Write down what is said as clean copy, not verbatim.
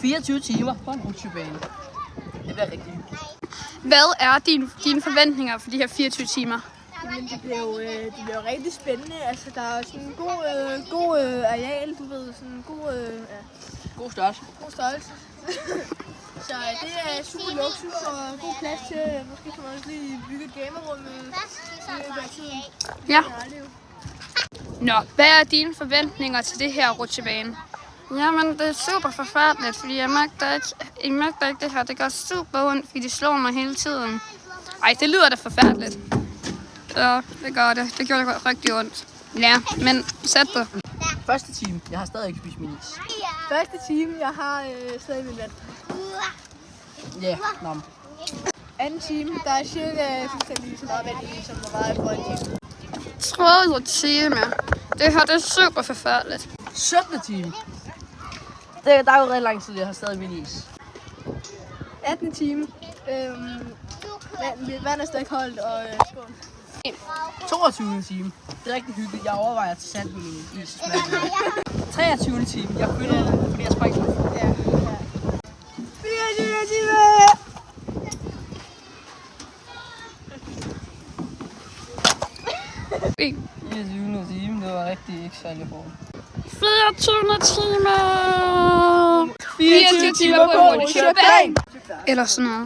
24 timer på en rutsjebane. Det bliver rigtig hyggeligt. Hvad er dine forventninger for de her 24 timer? Men det bliver jo rigtig spændende. Altså, der er sådan en god areal, du ved, sådan en God størrelse. god størrelse. Så det er super luksus og god plads til. Måske kan man også lige bygge et gamerrum i tiden. Ja. Nå, hvad er dine forventninger til det her rutsjebane? Jamen, det er super forfærdeligt, fordi jeg magter ikke det her. Det gør super ondt, fordi de slår mig hele tiden. Ej, det lyder da forfærdeligt. Ja, det gør det. Det gjorde det rigtig ondt. Ja, men sæt dig. Første time. Jeg har stadig ikke spist min is. Første time, jeg har stadig min vand. Ja, nå. Anden time, der er cirka fuldstændig så meget vand i, som der var i forrige time. Tredje time. Det her, det er super forfærdeligt. 17. time. Der er jo rigtig lang tid, jeg har stadig min is. 18. time. Vand er stadig koldt og skål. 22. time. Det er rigtig hyggeligt. Jeg overvejer at tage sand med min is. 23. time. Jeg flytter, fordi jeg sprang. Ja. 24 timer! En. 24. time. Det var rigtig ikke særlig hårdt. 24 timer! 24 timer på en rutsjebane! Eller sådan noget.